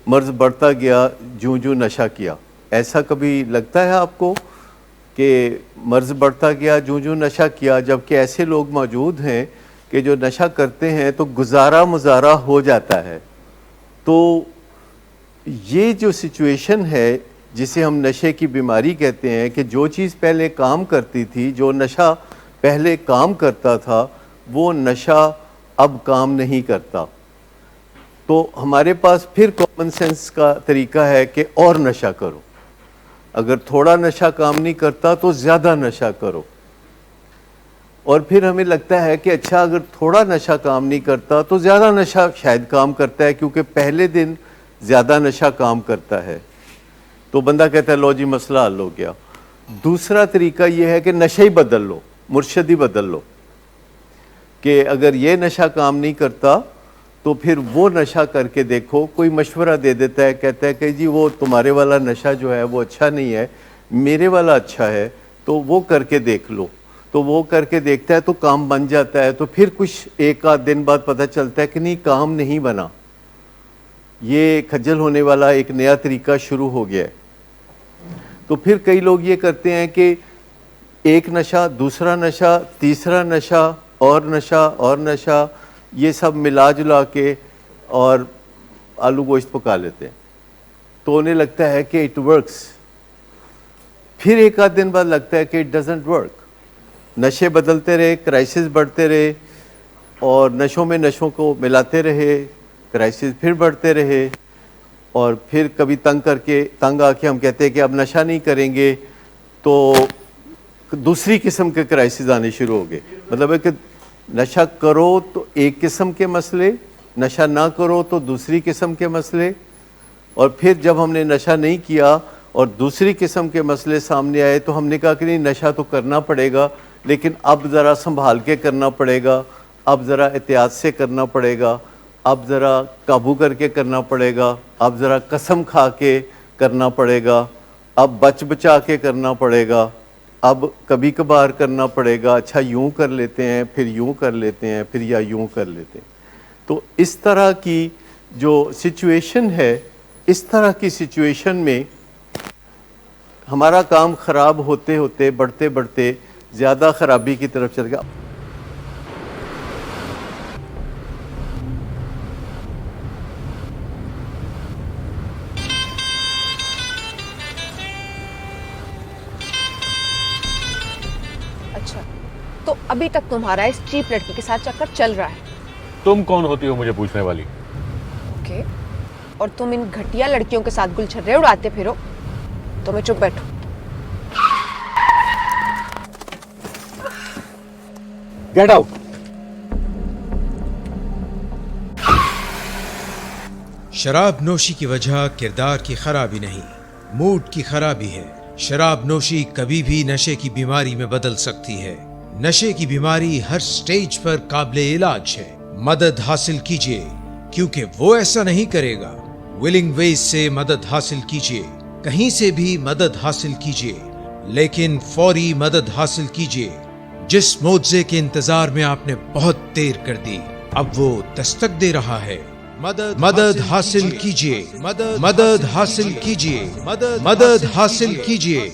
مرض بڑھتا گیا جوں جوں نشہ کیا. ایسا کبھی لگتا ہے آپ کو کہ مرض بڑھتا گیا جوں جوں نشہ کیا، جبکہ ایسے لوگ موجود ہیں کہ جو نشہ کرتے ہیں تو گزارا مزارا ہو جاتا ہے؟ تو یہ جو سچویشن ہے جسے ہم نشے کی بیماری کہتے ہیں کہ جو چیز پہلے کام کرتی تھی، جو نشہ پہلے کام کرتا تھا، وہ نشہ اب کام نہیں کرتا. تو ہمارے پاس پھر کامن سینس کا طریقہ ہے کہ اور نشہ کرو. اگر تھوڑا نشہ کام نہیں کرتا تو زیادہ نشہ کرو. اور پھر ہمیں لگتا ہے کہ اچھا اگر تھوڑا نشہ کام نہیں کرتا تو زیادہ نشہ شاید کام کرتا ہے، کیونکہ پہلے دن زیادہ نشہ کام کرتا ہے. تو بندہ کہتا ہے لو جی مسئلہ حل ہو گیا. دوسرا طریقہ یہ ہے کہ نشہ ہی بدل لو، مرشد ہی بدل لو، کہ اگر یہ نشہ کام نہیں کرتا تو پھر وہ نشہ کر کے دیکھو. کوئی مشورہ دے دیتا ہے، کہتا ہے کہ جی وہ تمہارے والا نشہ جو ہے وہ اچھا نہیں ہے، میرے والا اچھا ہے، تو وہ کر کے دیکھ لو. تو وہ کر کے دیکھتا ہے تو کام بن جاتا ہے. تو پھر کچھ ایک آدھ دن بعد پتہ چلتا ہے کہ نہیں کام نہیں بنا، یہ کھجل ہونے والا ایک نیا طریقہ شروع ہو گیا ہے. تو پھر کئی لوگ یہ کرتے ہیں کہ ایک نشہ، دوسرا نشہ، تیسرا نشہ اور نشہ اور نشہ، یہ سب ملا جلا کے اور آلو گوشت پکا لیتے ہیں. تو انہیں لگتا ہے کہ اٹ ورکس. پھر ایک آدھ دن بعد لگتا ہے کہ اٹ ڈزنٹ ورک. نشے بدلتے رہے، کرائسس بڑھتے رہے، اور نشوں میں نشوں کو ملاتے رہے، کرائسس پھر بڑھتے رہے. اور پھر کبھی تنگ آ کے ہم کہتے ہیں کہ اب نشہ نہیں کریں گے، تو دوسری قسم کے کرائسس آنے شروع ہو گئے. مطلب ہے کہ نشہ کرو تو ایک قسم کے مسئلے، نشہ نہ کرو تو دوسری قسم کے مسئلے. اور پھر جب ہم نے نشہ نہیں کیا اور دوسری قسم کے مسئلے سامنے آئے تو ہم نے کہا کہ نہیں نشہ تو کرنا پڑے گا، لیکن اب ذرا سنبھال کے کرنا پڑے گا، اب ذرا احتیاط سے کرنا پڑے گا، اب ذرا قابو کر کے کرنا پڑے گا، اب ذرا قسم کھا کے کرنا پڑے گا، اب بچ بچا کے کرنا پڑے گا، اب کبھی کبھار کرنا پڑے گا. اچھا یوں کر لیتے ہیں، پھر یوں کر لیتے ہیں، پھر یا یوں کر لیتے ہیں. تو اس طرح کی جو سچویشن ہے، اس طرح کی سچویشن میں ہمارا کام خراب ہوتے ہوتے بڑھتے بڑھتے زیادہ خرابی کی طرف چل گیا. اچھا تو ابھی تک تمہارا اس چیپ لڑکی کے ساتھ چکر چل رہا ہے؟ تم کون ہوتی ہو مجھے پوچھنے والی؟ اوکے، اور تم ان گھٹیا لڑکیوں کے ساتھ گلچھرے اڑاتے پھرو تو میں چپ بیٹھوں؟ Get out. شراب نوشی کی وجہ کردار کی خرابی نہیں، موڈ کی خرابی ہے. شراب نوشی کبھی بھی نشے کی بیماری میں بدل سکتی ہے. نشے کی بیماری ہر سٹیج پر قابل علاج ہے. مدد حاصل کیجیے، کیونکہ وہ ایسا نہیں کرے گا. ولنگ ویز سے مدد حاصل کیجیے، کہیں سے بھی مدد حاصل کیجیے، لیکن فوری مدد حاصل کیجیے. جس معجزے کے انتظار میں آپ نے بہت دیر کر دی، اب وہ دستک دے رہا ہے. مدد حاصل کیجیے، مدد حاصل کیجیے، مدد حاصل کیجیے.